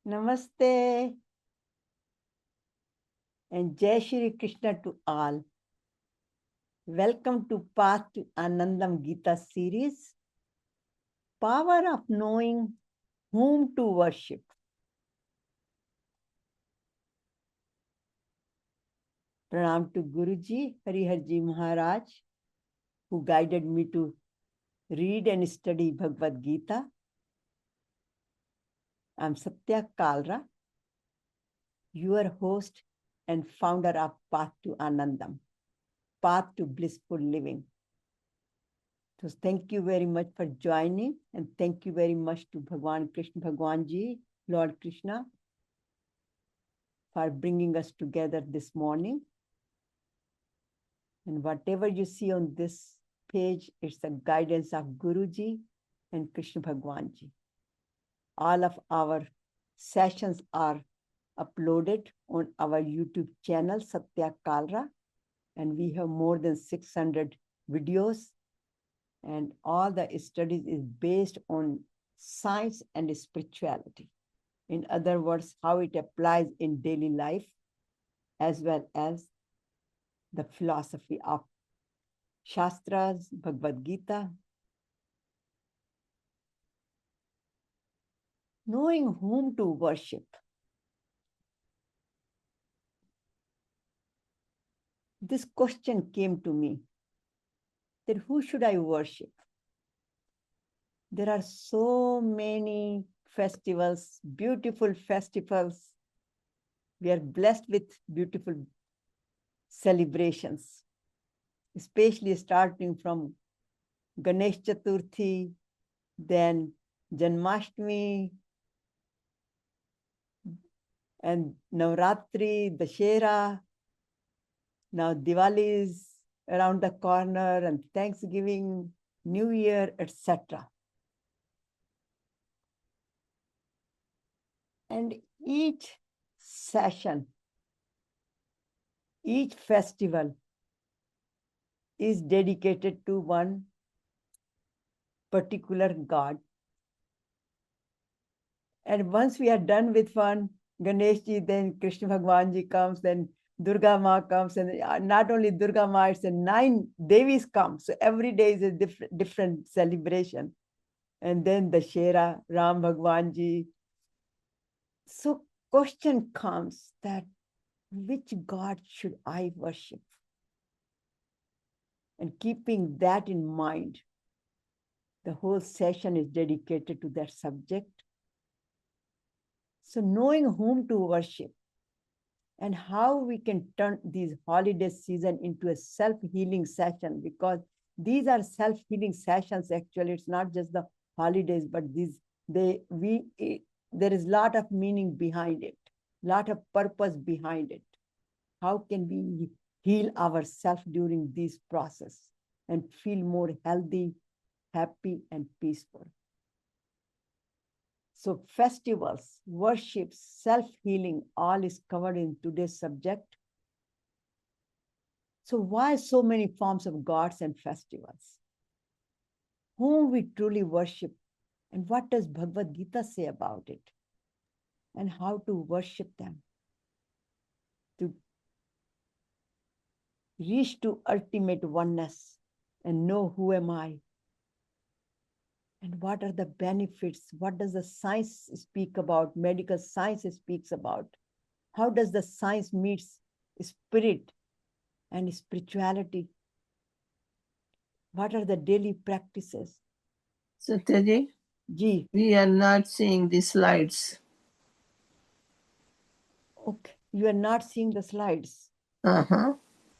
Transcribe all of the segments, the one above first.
Namaste and Jai Shri Krishna to all. Welcome to Path to Anandam Gita series, Power of Knowing Whom to Worship. Pranam to Guruji, Hariharji Maharaj, who guided me to read and study Bhagavad Gita. I'm Satya Kalra, your host and founder of Path to Anandam, Path to Blissful Living. So thank you very much for joining, and thank you very much to Bhagwan Krishna, Bhagwan Ji, Lord Krishna, for bringing us together this morning. And whatever you see on this page, it's the guidance of Guruji and Krishna Bhagwan Ji. All of our sessions are uploaded on our YouTube channel, Satya Kalra, and we have more than 600 videos. And all the studies is based on science and spirituality. In other words, how it applies in daily life, as well as the philosophy of Shastras, Bhagavad Gita. Knowing whom to worship. This question came to me, that who should I worship? There are so many festivals, beautiful festivals. We are blessed with beautiful celebrations, especially starting from Ganesh Chaturthi, then Janmashtami, and Navratri, Dussehra. Now Diwali is around the corner, and Thanksgiving, New Year, etc. And each session, each festival is dedicated to one particular god. And once we are done with one, Ganesh Ji, then Krishna Bhagwan Ji comes, then Durga Ma comes, and not only Durga Ma, it's 9 Devis come. So every day is a different celebration. And then Dussehra, Ram Bhagwan Ji. So question comes that which god should I worship? And keeping that in mind, the whole session is dedicated to that subject. So knowing whom to worship and how we can turn these holiday season into a self-healing session, because these are self-healing sessions. Actually, it's not just the holidays, but there is a lot of meaning behind it, lot of purpose behind it. How can we heal ourselves during this process and feel more healthy, happy, and peaceful? So festivals, worship, self-healing, all is covered in today's subject. So why so many forms of gods and festivals? Whom we truly worship, and what does Bhagavad Gita say about it? And how to worship them to reach to ultimate oneness and know who am I? And what are the benefits? What does the science speak about? Medical science speaks about. How does the science meet spirit and spirituality? What are the daily practices? Satyaji, Ji. we are not seeing the slides. Okay, you are not seeing the slides. Uh-huh.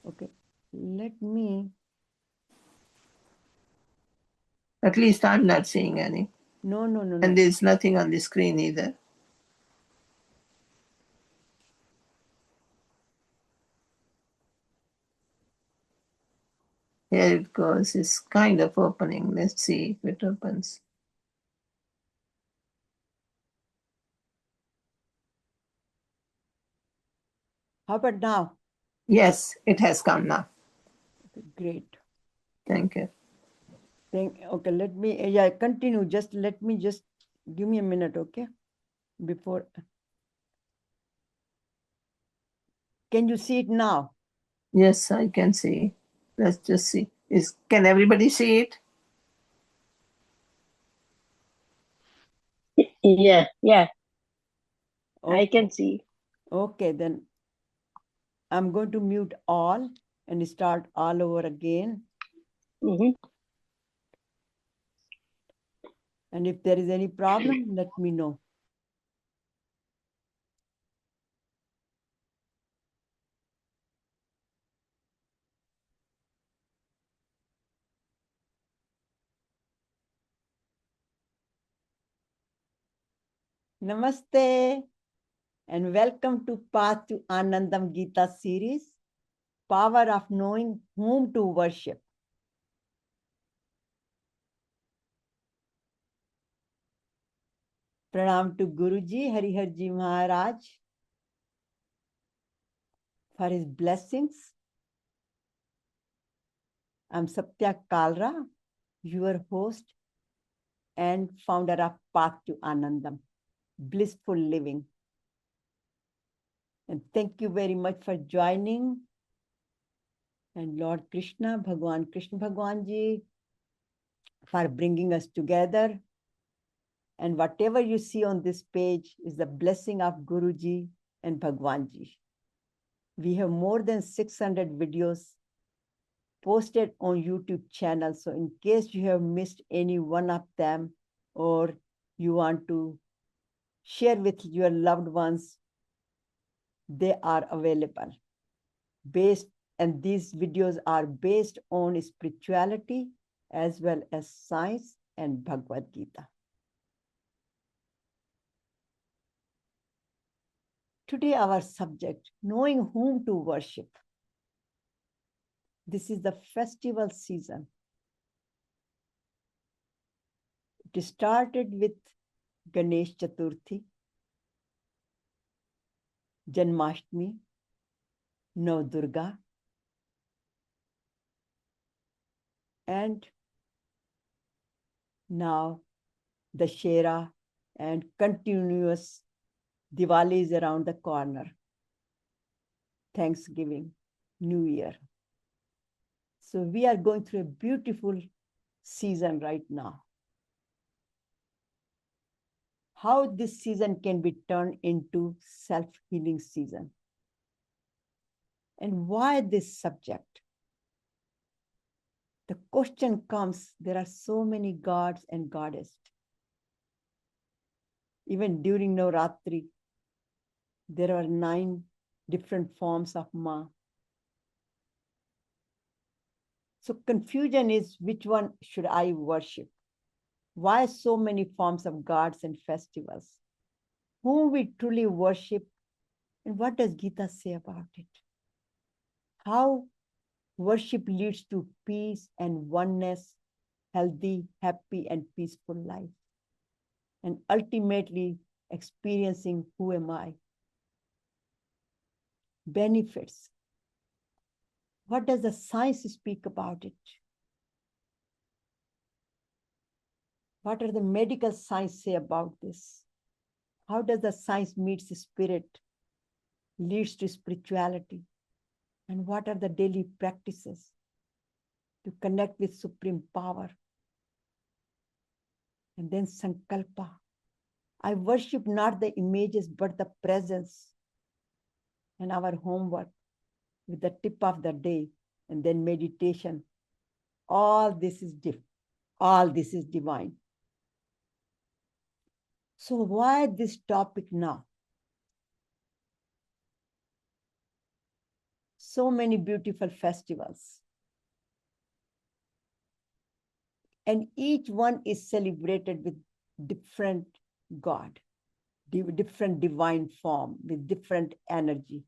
Okay, let me. At least I'm not seeing any. No. And there's nothing on the screen either. Here it goes. It's kind of opening. Let's see if it opens. How about now? Yes, it has come now. Okay, great. Thank you. Okay, let me, continue. Give me a minute, okay? Before. Can you see it now? Yes, I can see. Let's just see. Can everybody see it? Yeah, I Okay. can see. Okay, then I'm going to mute all and start all over again. Hmm. And if there is any problem, let me know. Namaste and welcome to Path to Anandam Gita series, Power of Knowing Whom to Worship. Pranam to Guruji, Hariharji Maharaj, for his blessings. I'm Satya Kalra, your host and founder of Path to Anandam, Blissful Living. And thank you very much for joining. And Lord Krishna, Bhagwan Krishna Bhagwan Ji, for bringing us together. And whatever you see on this page is the blessing of Guruji and Bhagwan Ji. We have more than 600 videos posted on YouTube channel. So in case you have missed any one of them or you want to share with your loved ones, they are available. And these videos are based on spirituality as well as science and Bhagavad Gita. Today our subject, knowing whom to worship. This is the festival season. It started with Ganesh Chaturthi, Janmashtami, Nav Durga, and now Dussehra and continuous Diwali is around the corner. Thanksgiving, New Year. So we are going through a beautiful season right now. How this season can be turned into self-healing season. And why this subject? The question comes, there are so many gods and goddesses. Even during Navratri, there are 9 different forms of Ma. So confusion is, which one should I worship? Why so many forms of gods and festivals? Whom we truly worship, and what does Gita say about it? How worship leads to peace and oneness, healthy, happy, and peaceful life, and ultimately experiencing who am I? Benefits. What does the science speak about it? What are the medical science say about this? How does the science meets the spirit, leads to spirituality? And what are the daily practices to connect with supreme power? And then Sankalpa. I worship not the images, but the presence. And our homework with the tip of the day, and then meditation. All this is divine. So why this topic now? So many beautiful festivals. And each one is celebrated with different God, different divine form, with different energy.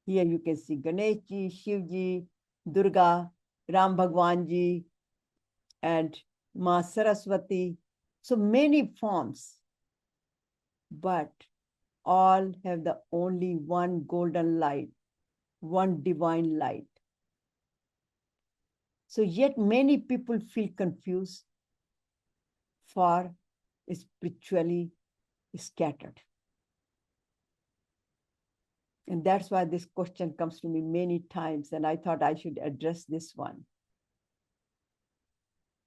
Here you can see Ganeshji, Shivji, Durga, Ram Bhagwanji, and Ma Saraswati. So many forms, but all have the only one golden light, one divine light. So yet many people feel confused, for spiritually scattered. And that's why this question comes to me many times, and I thought I should address this one.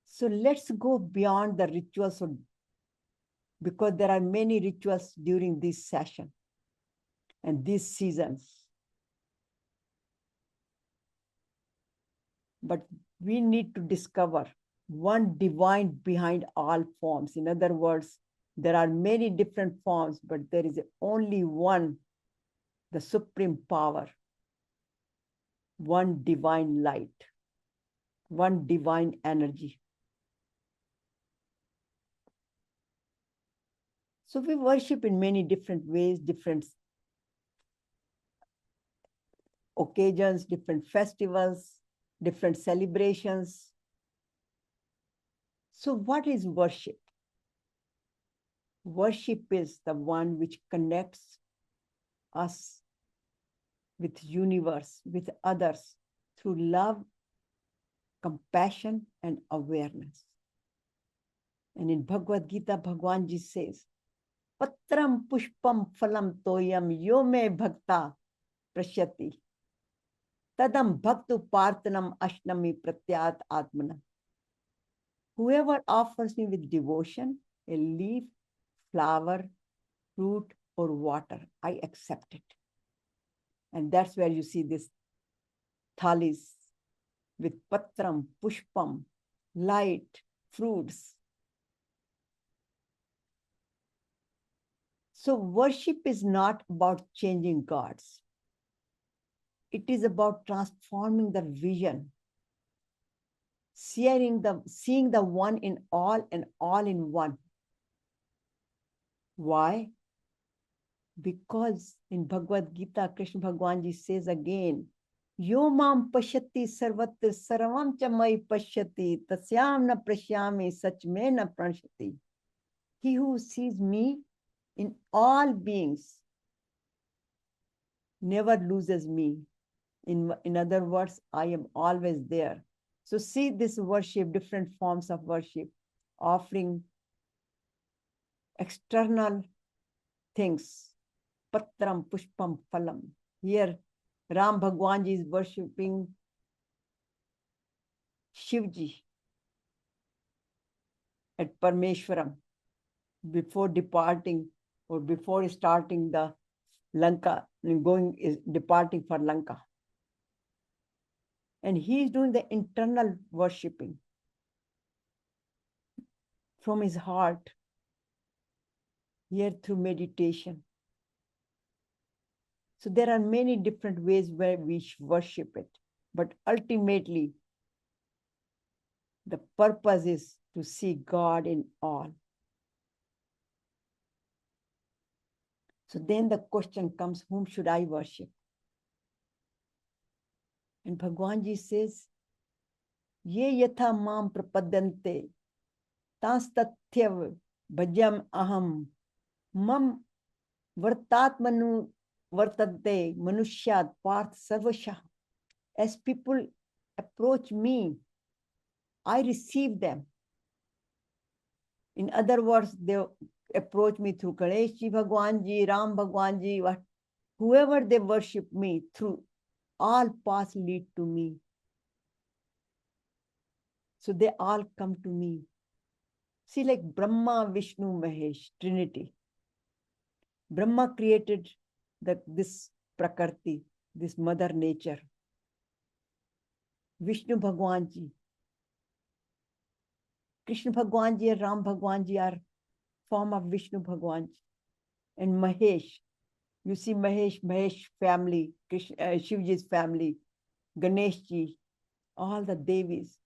So let's go beyond the rituals, because there are many rituals during this session and these seasons. But we need to discover one divine behind all forms. In other words, there are many different forms, but there is only one, the supreme power, one divine light, one divine energy. So we worship in many different ways, different occasions, different festivals, different celebrations. So what is worship? Worship is the one which connects us with universe, with others, through love, compassion, and awareness. And in Bhagavad Gita, Bhagwan Ji says, Patram pushpam phalam toyam yo me bhakta prashyati. Tadam bhaktu parthanam ashnami pratyat atmana. Whoever offers me with devotion a leaf, flower, fruit, or water, I accept it. And that's where you see this thalis with patram, pushpam, light, fruits. So worship is not about changing gods. It is about transforming the vision, seeing the one in all and all in one. Why? Because in Bhagavad Gita, Krishna Bhagwan Ji says again, Yo mam pashyati sarvatra sarvam cha mai pashyati tasyam na prashyami sach me na pranashati. He who sees me in all beings never loses me. In other words, I am always there. So see this worship, different forms of worship, offering external things. Patram, pushpam, phalam. Here, Ram Bhagwan Ji is worshipping Shivji at Parmeshwaram before departing or before starting the Lanka, departing for Lanka. And he is doing the internal worshipping from his heart, here through meditation. So there are many different ways where we worship it. But ultimately, the purpose is to see God in all. So then the question comes, whom should I worship? And Bhagwan Ji says, Ye yatha mam prapadante, tanstatyav bhajam aham, mam vartatmanu vartante manushyat parth sarvashah. As people approach me, I receive them. In other words, they approach me through Ganesh Ji, Bhagwan Ji, Ram Bhagwan Ji, whoever they worship me through, all paths lead to me. So they all come to me. See, like Brahma, Vishnu, Mahesh, Trinity. Brahma created this Prakriti, this Mother Nature. Vishnu Bhagwan Ji, Krishna Bhagwan Ji and Ram Bhagwan Ji are form of Vishnu Bhagwan Ji. And Mahesh, you see Mahesh family, Shivji's family, Ganesh Ji, all the Devis.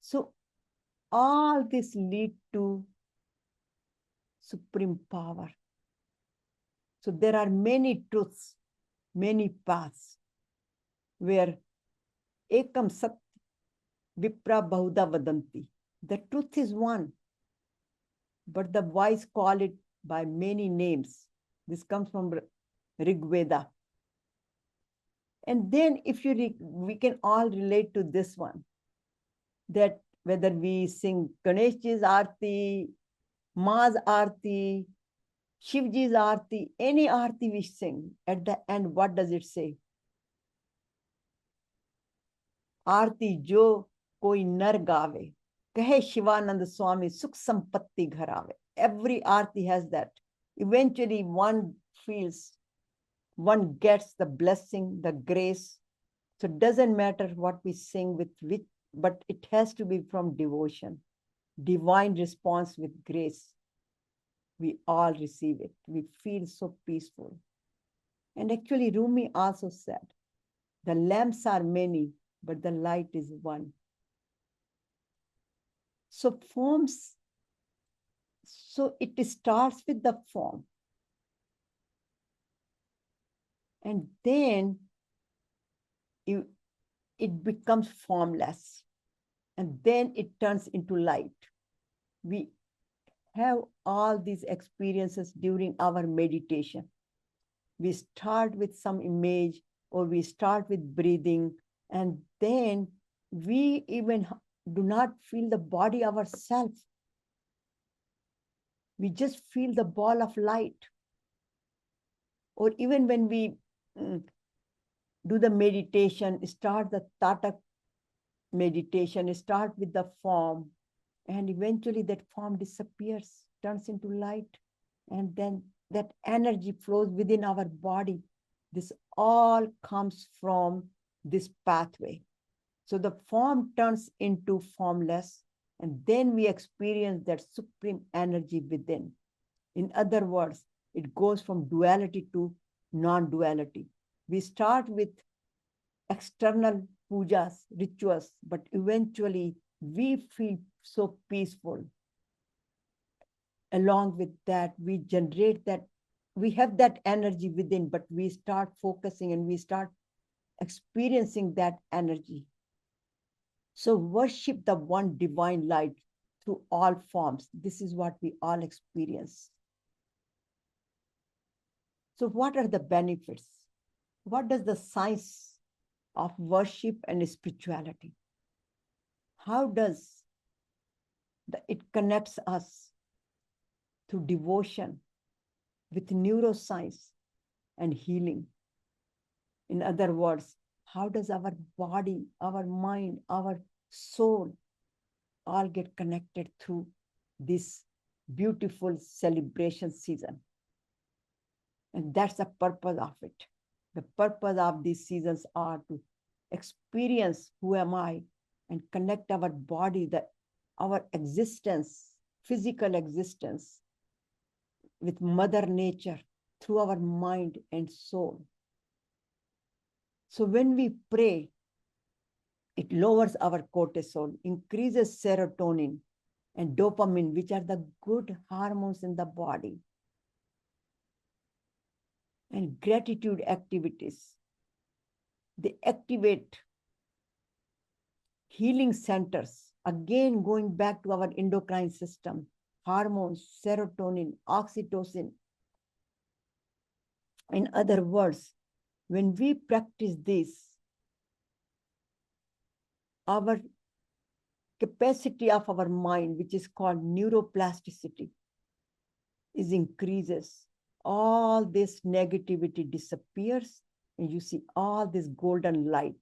So all this lead to supreme power. So there are many truths, many paths where ekam sat vipra bahuda vadanti. The truth is one, but the wise call it by many names. This comes from Rig Veda. And then if we can all relate to this one, that whether we sing Ganeshji's Aarti, Ma's Aarti, Shivji's Aarti, any Aarti we sing, at the end, what does it say? Aarti jo koi nar gaave, kahe Shivanand Swami sukh sampatti ghar aave. Every Aarti has that. Eventually, one feels, one gets the blessing, the grace. So it doesn't matter what we sing with which, but it has to be from devotion, divine response with grace. We all receive it. We feel so peaceful. And actually, Rumi also said, the lamps are many, but the light is one. So forms, so it starts with the form. And then it becomes formless. And then it turns into light. We have all these experiences during our meditation. We start with some image, or we start with breathing, and then we even do not feel the body ourselves. We just feel the ball of light. Or even when we do the meditation, start the Tata meditation, start with the form, and eventually that form disappears, turns into light, and then that energy flows within our body. This all comes from this pathway. So the form turns into formless, and then we experience that supreme energy within. In other words, it goes from duality to non-duality. We start with external pujas, rituals, but eventually we feel so peaceful. Along with that, we generate that, we have that energy within, but we start focusing and we start experiencing that energy. So worship the one divine light through all forms. This is what we all experience. So what are the benefits? What does the science of worship and spirituality? How does it connects us through devotion with neuroscience and healing? In other words, how does our body, our mind, our soul all get connected through this beautiful celebration season? And that's the purpose of it. The purpose of these seasons are to experience who am I and connect our body, our existence, physical existence, with Mother Nature through our mind and soul. So when we pray, it lowers our cortisol, increases serotonin and dopamine, which are the good hormones in the body. And gratitude activities, they activate healing centers, again going back to our endocrine system, hormones, serotonin, oxytocin. In other words, when we practice this, our capacity of our mind, which is called neuroplasticity, is increases. All this negativity disappears, and you see all this golden light.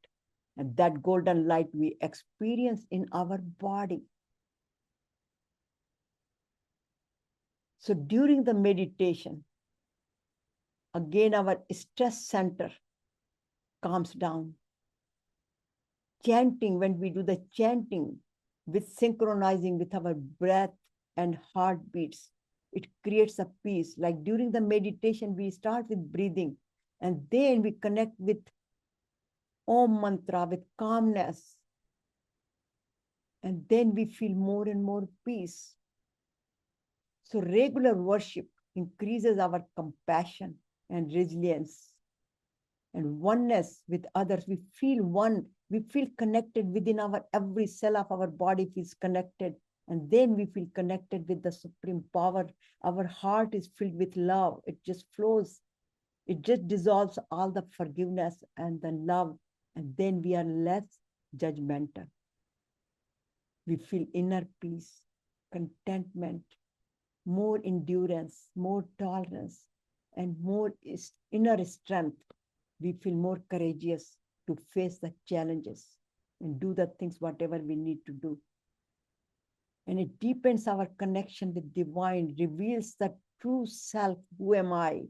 And that golden light we experience in our body. So during the meditation, again, our stress center calms down. Chanting, when we do the chanting with synchronizing with our breath and heartbeats, it creates a peace. Like during the meditation, we start with breathing, and then we connect with Om mantra, with calmness. And then we feel more and more peace. So regular worship increases our compassion and resilience and oneness with others. We feel one, we feel connected within our, every cell of our body feels connected. And then we feel connected with the supreme power. Our heart is filled with love. It just flows. It just dissolves all the forgiveness and the love. And then we are less judgmental. We feel inner peace, contentment, more endurance, more tolerance, and more inner strength. We feel more courageous to face the challenges and do the things, whatever we need to do. And it deepens our connection with divine, reveals the true self, who am I?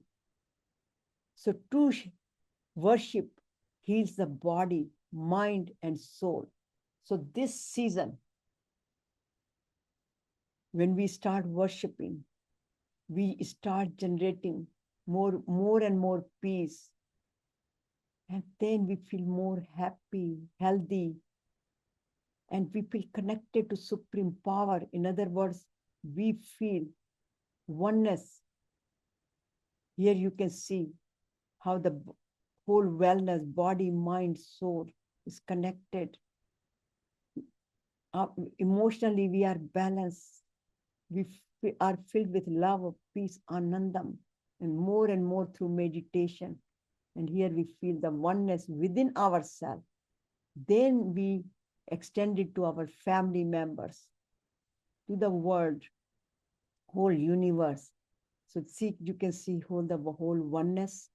So true worship heals the body, mind, and soul. So this season, when we start worshiping, we start generating more and more peace. And then we feel more happy, healthy, and we feel connected to supreme power. In other words, we feel oneness. Here you can see how the whole wellness, body, mind, soul is connected. Emotionally, we are balanced. We are filled with love, peace, anandam, and more through meditation. And here we feel the oneness within ourselves. Then we extend it to our family members, to the world, whole universe. So see, you can see the whole oneness.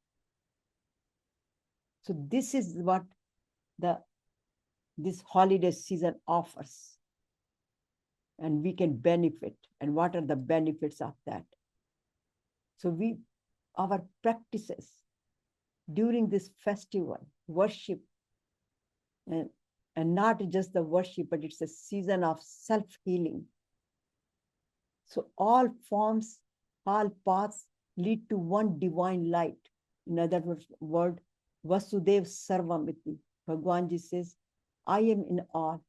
So this is what this holiday season offers. And we can benefit. And what are the benefits of that? So our practices during this festival, worship, and not just the worship, but it's a season of self-healing. So all forms, all paths lead to one divine light. In other words, Vasudev Sarvamiti. Bhagwan Ji says, I am in all.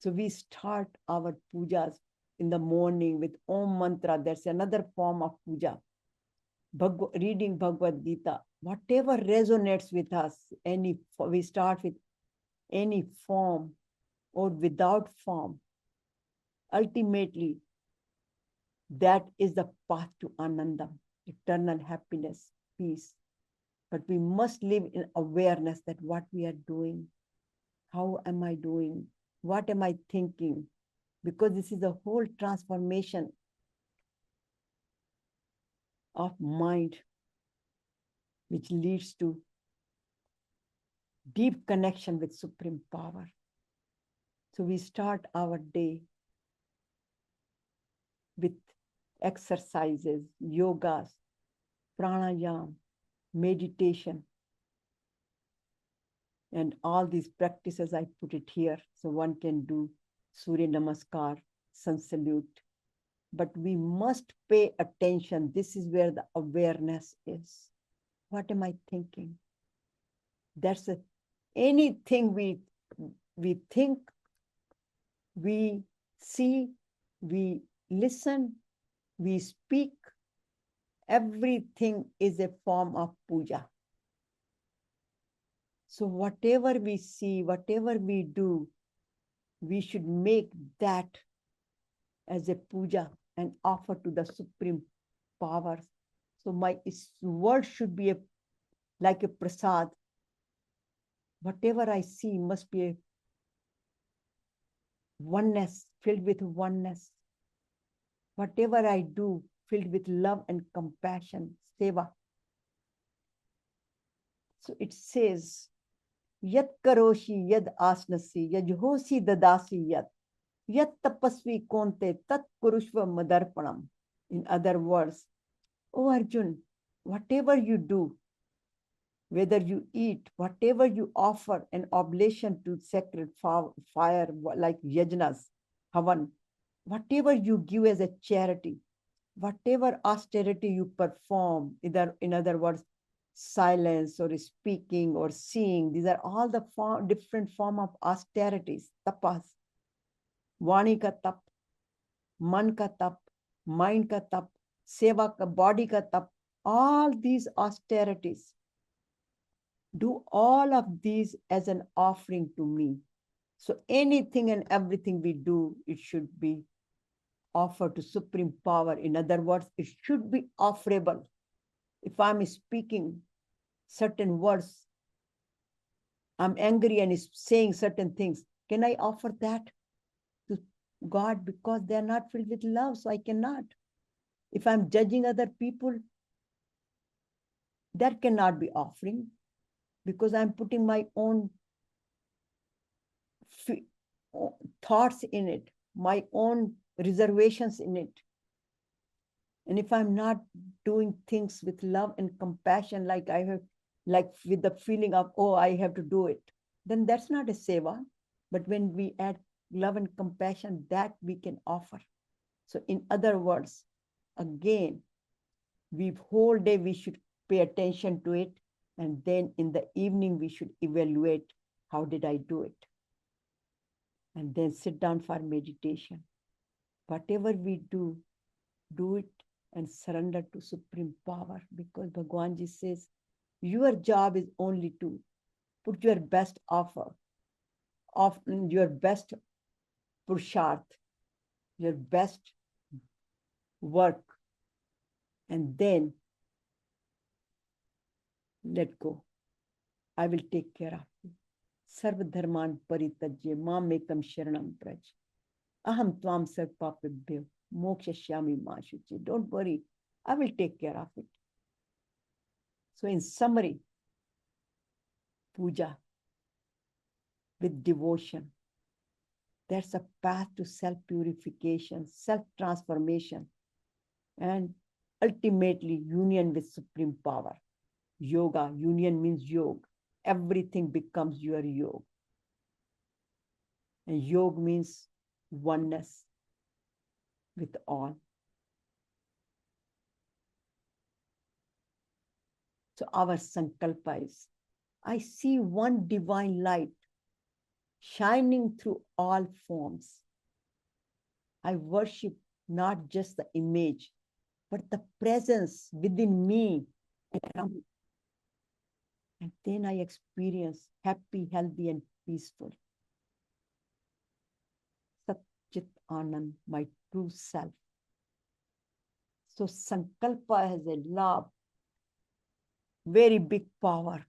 So we start our pujas in the morning with Om Mantra. That's another form of puja. Reading Bhagavad Gita. Whatever resonates with us, we start with any form or without form. Ultimately, that is the path to Anandam, eternal happiness, peace. But we must live in awareness that what we are doing, how am I doing, what am I thinking? Because this is a whole transformation of mind, which leads to deep connection with supreme power. So we start our day with exercises, yogas, pranayam, meditation, and all these practices. I put it here so one can do Surya Namaskar, sun salute. But we must pay attention. This is where the awareness is. What am I thinking? That's anything we think, we see, we listen, we speak, everything is a form of puja. So whatever we see, whatever we do, we should make that as a puja and offer to the supreme powers. So my word should be like a prasad. Whatever I see must be a oneness, filled with oneness. Whatever I do, filled with love and compassion, seva. So it says, Yat karoshi yad asnasi, yajhosi dadasi yat, yat tapasvi konte tat kurushva madarpanam. In other words, oh Arjun, whatever you do, whether you eat, whatever you offer an oblation to sacred fire like yajnas, havan, whatever you give as a charity, whatever austerity you perform, in other words, silence or speaking or seeing, these are all the different form of austerities, tapas, vani ka tap, man ka tap, mind ka tap, seva ka, body ka tap, all these austerities. Do all of these as an offering to me. So anything and everything we do, it should be offered to supreme power. In other words, it should be offerable. If I'm speaking certain words, I'm angry and saying certain things, can I offer that God, because they are not filled with love, so I cannot. If I'm judging other people, that cannot be offering, because I'm putting my own thoughts in it, my own reservations in it. And if I'm not doing things with love and compassion, like with the feeling of, oh, I have to do it, then that's not a seva. But when we add love and compassion, that we can offer. So in other words, again, whole day we should pay attention to it. And then in the evening, we should evaluate, how did I do it? And then sit down for meditation. Whatever we do it and surrender to supreme power, because Bhagwanji says, your job is only to put your best offer, your best purusharth, your best work, and then let go. I will take care of you. Sarva dharman paritajya mamekam sharanam praj. Aham tvam sarvapapibhyo mokshashyami ma shuchi. Don't worry, I will take care of it. So in summary, puja with devotion, that's a path to self-purification, self-transformation, and ultimately union with supreme power. Yoga, union means yoga. Everything becomes your yoga. And yoga means oneness with all. So our sankalpa is, I see one divine light shining through all forms. I worship not just the image, but the presence within me. And then I experience happy, healthy, and peaceful. Satchit Anand, my true self. So sankalpa has a lot, very big power.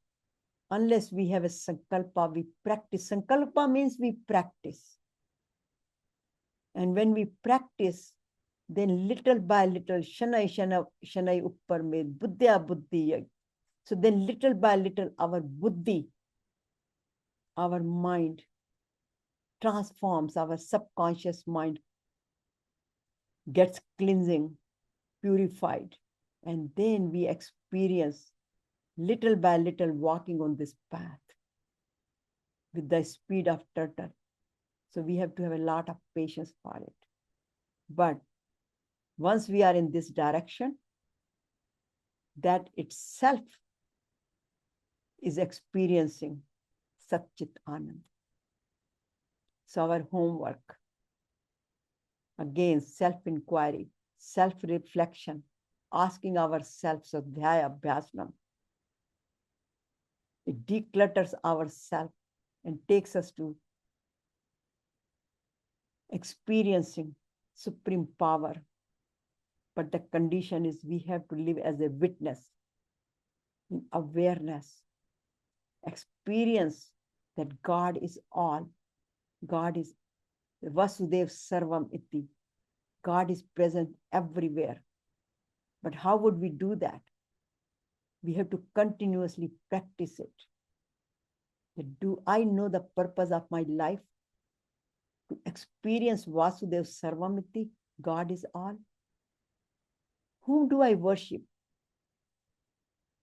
Unless we have a sankalpa, we practice. Sankalpa means we practice. And when we practice, then little by little, shanai uppar mein, buddhya buddhi. So then little by little, our buddhi, our mind transforms, our subconscious mind gets cleansing, purified. And then we experience little by little walking on this path with the speed of turtle. So we have to have a lot of patience for it. But once we are in this direction, that itself is experiencing Satchit Anand. So our homework, again, self-inquiry, self-reflection, asking ourselves Adhyaya Abhyasnam. It declutters ourselves and takes us to experiencing supreme power. But the condition is we have to live as a witness, in awareness, experience that God is all. God is Vasudev Sarvam Iti. God is present everywhere. But how would we do that? We have to continuously practice it. Do I know the purpose of my life? To experience Vasudev Sarvamiti, God is all. Whom do I worship?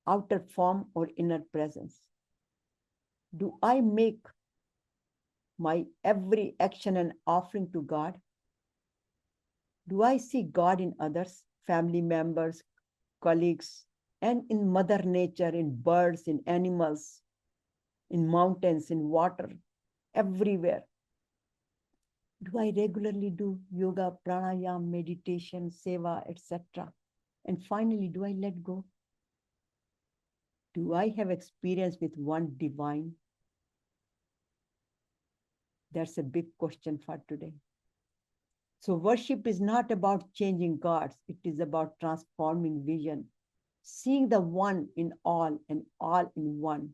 Outer form or inner presence? Do I make my every action an offering to God? Do I see God in others, family members, colleagues, and in Mother Nature, in birds, in animals, in mountains, in water, everywhere? Do I regularly do yoga, pranayama, meditation, seva, etc.? And finally, do I let go? Do I have experience with one divine? That's a big question for today. So worship is not about changing gods. It is about transforming vision, seeing the one in all and all in one,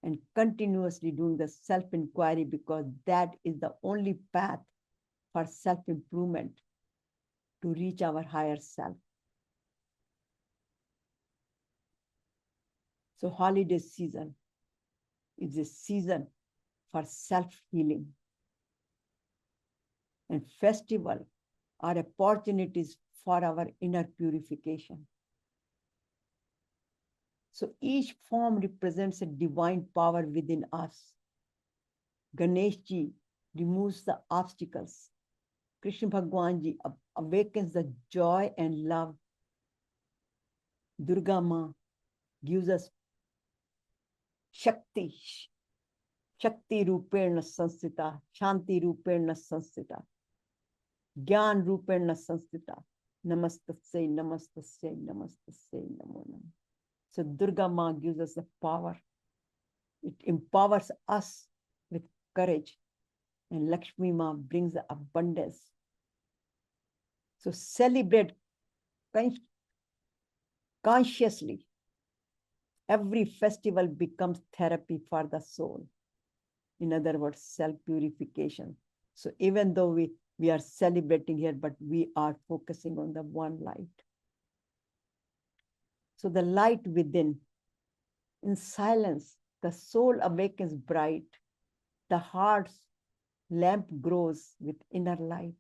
and continuously doing the self-inquiry, because that is the only path for self-improvement to reach our higher self. So holiday season is a season for self-healing. And festival are opportunities for our inner purification. So each form represents a divine power within us. Ganesh Ji removes the obstacles. Krishna Bhagwan Ji awakens the joy and love. Durga Ma gives us Shakti. Shakti Rupena Sanstita, Shanti Rupena Sanstita, Gyan Rupena Sanstita. Namastasya, Namastasya, Namastasya, Namo Namo. So Durga Ma gives us the power. It empowers us with courage. And Lakshmi Ma brings the abundance. So celebrate consciously. Every festival becomes therapy for the soul. In other words, self-purification. So even though we are celebrating here, but we are focusing on the one light. So the light within, in silence, the soul awakens bright. The heart's lamp grows with inner light.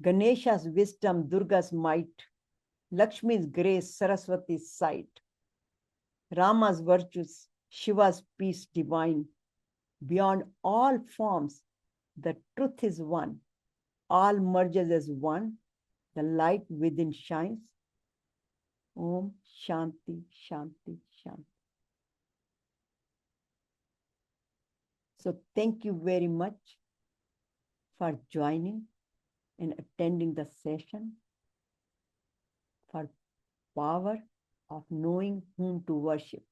Ganesha's wisdom, Durga's might, Lakshmi's grace, Saraswati's sight, Rama's virtues, Shiva's peace divine. Beyond all forms, the truth is one. All merges as one. The light within shines. Om Shanti, Shanti, Shanti. So thank you very much for joining and attending the session, for power of knowing whom to worship.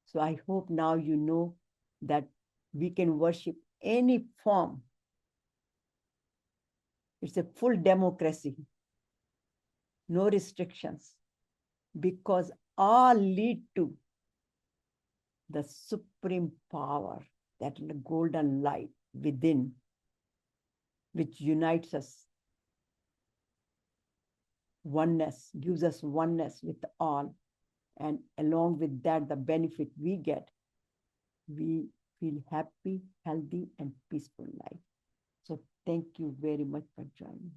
So I hope now you know that we can worship any form. It's a full democracy, no restrictions, because all lead to the supreme power, that golden light within, which unites us. Oneness, gives us oneness with all. And along with that, the benefit we get, we feel happy, healthy, and peaceful life. So thank you very much for joining.